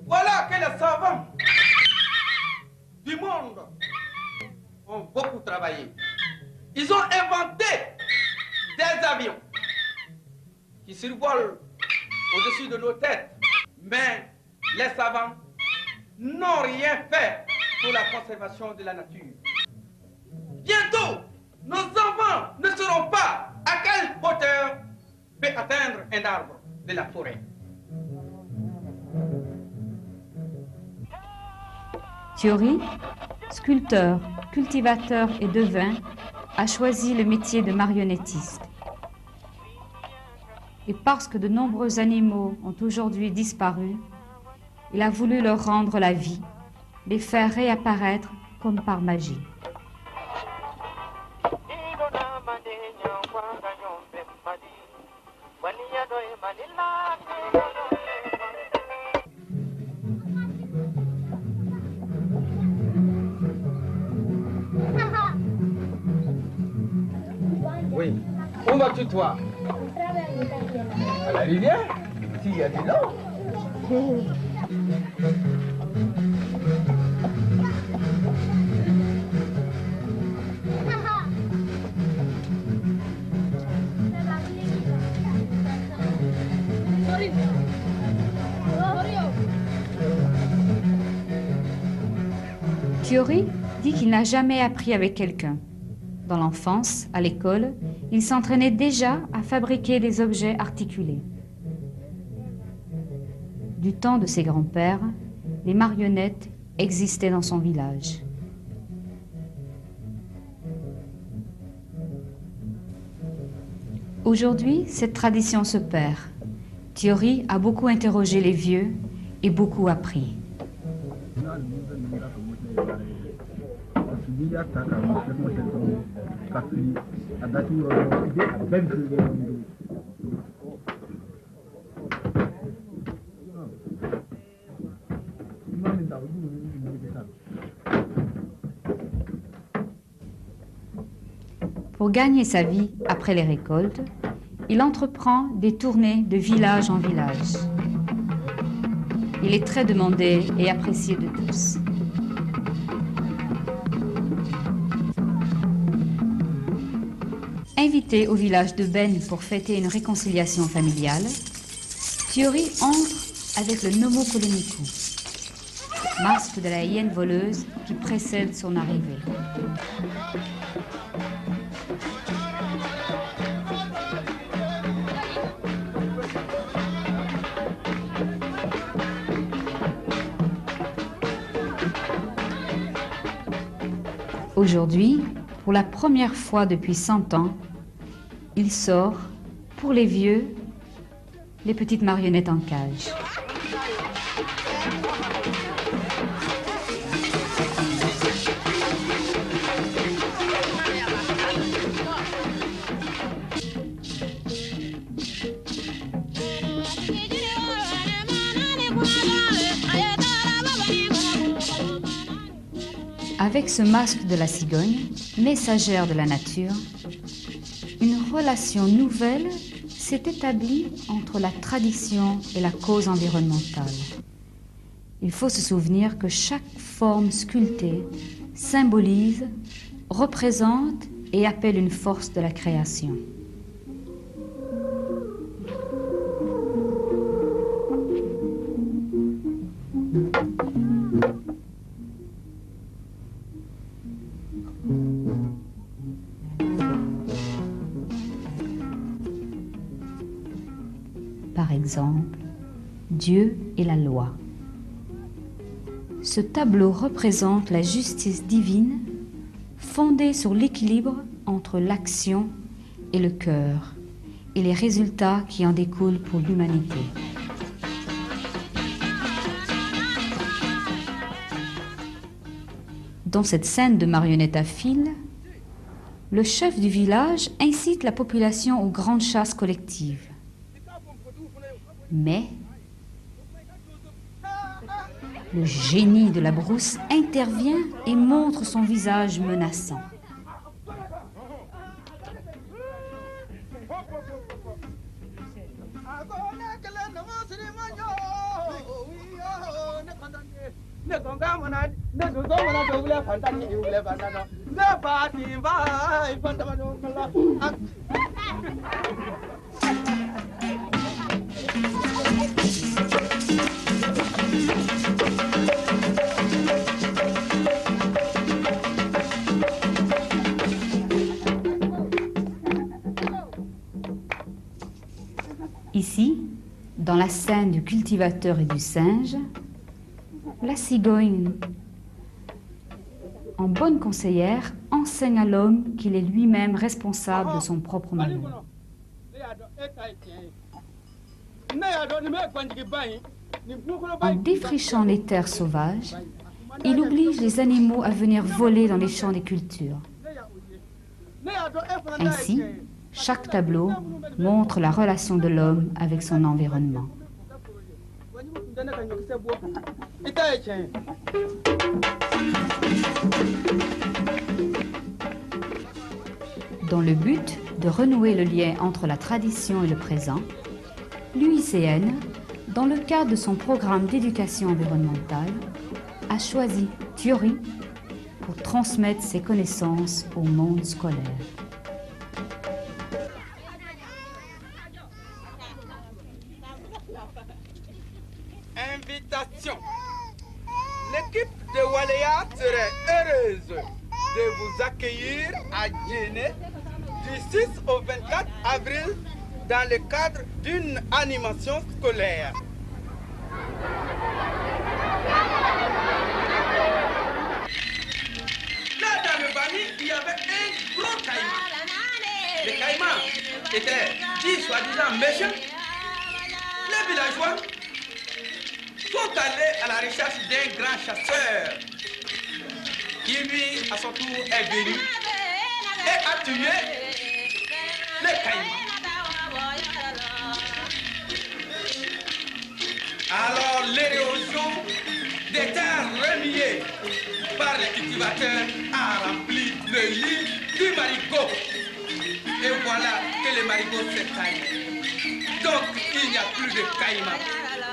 Voilà que les savants du monde ont beaucoup travaillé. Ils ont inventé des avions qui survolent au-dessus de nos têtes. Mais les savants n'ont rien fait pour la conservation de la nature. Bientôt, nos enfants ne sauront pas à quelle hauteur peut atteindre un arbre de la forêt. Thiori, sculpteur, cultivateur et devin, a choisi le métier de marionnettiste. Et parce que de nombreux animaux ont aujourd'hui disparu, il a voulu leur rendre la vie, les faire réapparaître comme par magie. Oui. Où vas-tu, toi? À la rivière? S'il y a de l'eau. Thiori dit qu'il n'a jamais appris avec quelqu'un. Dans l'enfance, à l'école, il s'entraînait déjà à fabriquer des objets articulés. Du temps de ses grands-pères, les marionnettes existaient dans son village. Aujourd'hui, cette tradition se perd. Thiori a beaucoup interrogé les vieux et beaucoup appris. Pour gagner sa vie après les récoltes, il entreprend des tournées de village en village. Il est très demandé et apprécié de tous. Invité au village de Ben pour fêter une réconciliation familiale, Thiori entre avec le Nomo Koloniku, masque de la hyène voleuse qui précède son arrivée. Aujourd'hui, pour la première fois depuis 100 ans, il sort, pour les vieux, les petites marionnettes en cage. Avec ce masque de la cigogne, messagère de la nature, une relation nouvelle s'est établie entre la tradition et la cause environnementale. Il faut se souvenir que chaque forme sculptée symbolise, représente et appelle une force de la création. Par exemple, Dieu et la loi. Ce tableau représente la justice divine fondée sur l'équilibre entre l'action et le cœur et les résultats qui en découlent pour l'humanité. Dans cette scène de marionnettes à fil, le chef du village incite la population aux grandes chasses collectives. Mais Le génie de la brousse intervient et montre son visage menaçant. Ici, dans la scène du cultivateur et du singe, la cigogne, en bonne conseillère, enseigne à l'homme qu'il est lui-même responsable de son propre malheur. En défrichant les terres sauvages, il oblige les animaux à venir voler dans les champs des cultures. Ainsi, chaque tableau montre la relation de l'homme avec son environnement. Dans le but de renouer le lien entre la tradition et le présent, l'UICN, dans le cadre de son programme d'éducation environnementale, a choisi Thiori pour transmettre ses connaissances au monde scolaire. Invitation. L'équipe de Waléa serait heureuse de vous accueillir à Djenné du 6 au 24 avril dans le cadre d'une animation scolaire. Là, dans le Bani, il y avait un gros caïman. Le caïman était dit soi-disant méchant. Les villageois sont allés à la recherche d'un grand chasseur qui lui, à son tour, est venu et a tué le caïman. Alors l'érosion des terres reniées par les cultivateurs a rempli le lit du marigot. Et voilà que le marigot s'est taillé. Donc il n'y a plus de caïman,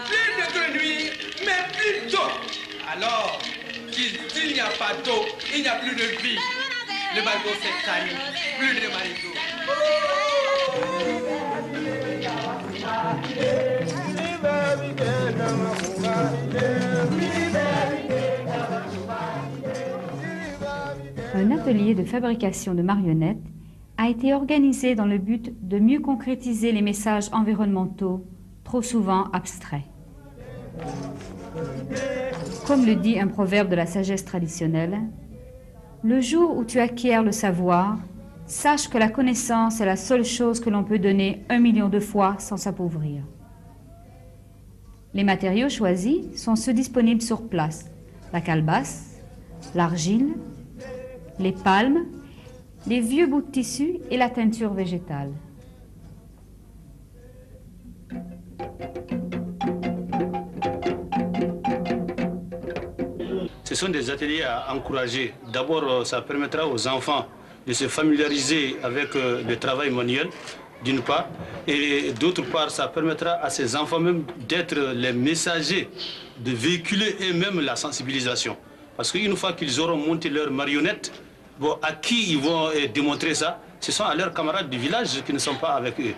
plus de grenouilles, mais plus d'eau. Alors, s'il n'y a pas d'eau, il n'y a plus de vie. Le marigot s'est taillé, plus de marigot. Un atelier de fabrication de marionnettes a été organisé dans le but de mieux concrétiser les messages environnementaux, trop souvent abstraits. Comme le dit un proverbe de la sagesse traditionnelle, le jour où tu acquiers le savoir, sache que la connaissance est la seule chose que l'on peut donner 1 million de fois sans s'appauvrir. Les matériaux choisis sont ceux disponibles sur place: la calebasse, l'argile, les palmes, les vieux bouts de tissu et la teinture végétale. Ce sont des ateliers à encourager. D'abord, ça permettra aux enfants de se familiariser avec le travail manuel, d'une part, et d'autre part, ça permettra à ces enfants même d'être les messagers, de véhiculer eux-mêmes la sensibilisation. Parce qu'une fois qu'ils auront monté leur marionnette, bon, à qui ils vont démontrer ça? Ce sont à leurs camarades du village qui ne sont pas avec eux.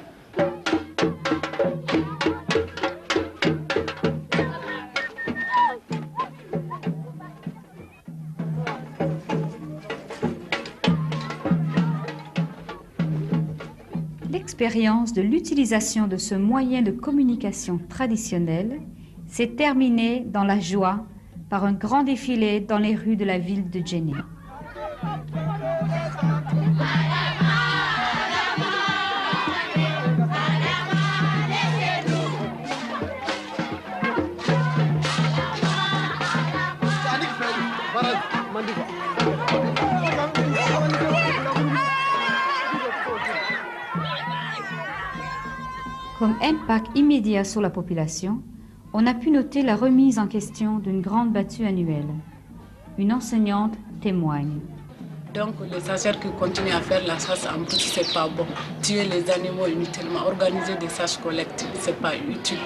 L'expérience de l'utilisation de ce moyen de communication traditionnel s'est terminée dans la joie par un grand défilé dans les rues de la ville de Djenné. Comme impact immédiat sur la population, On a pu noter la remise en question d'une grande battue annuelle. Une enseignante témoigne. Donc les sacheurs qui continuent à faire la chasse en brute, c'est pas bon. Tuer les animaux inutilement, organiser des chasses collectives, c'est pas utile.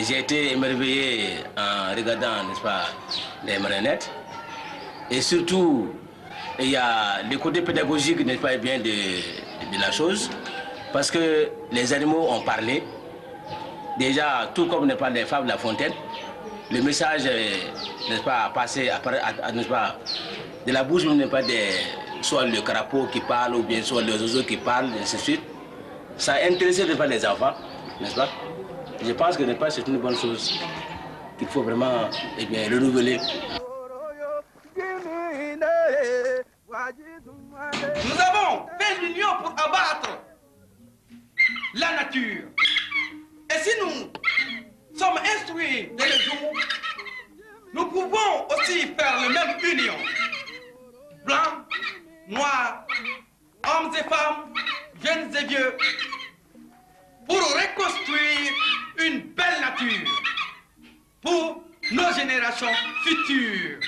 J'ai été émerveillé en regardant, n'est-ce pas, les marionnettes. Et surtout, il y a le côté pédagogique, n'est-ce pas, bien de la chose. Parce que les animaux ont parlé. Déjà, tout comme n'est pas les fables de La Fontaine, le message, n'est-ce pas, passé n'est-ce pas, de la bouche, n'est pas soit le crapaud qui parle ou bien soit les oiseaux qui parlent, et ainsi de suite. Ça a intéressé, n'est-ce pas, les enfants, n'est-ce pas? Je pense que c'est une bonne chose qu'il faut vraiment renouveler. Nous avons fait l'union pour abattre la nature. Et si nous sommes instruits de le jour, nous pouvons aussi faire la même union. Blancs, noirs, hommes et femmes, jeunes et vieux, pour reconstruire une belle nature pour nos générations futures.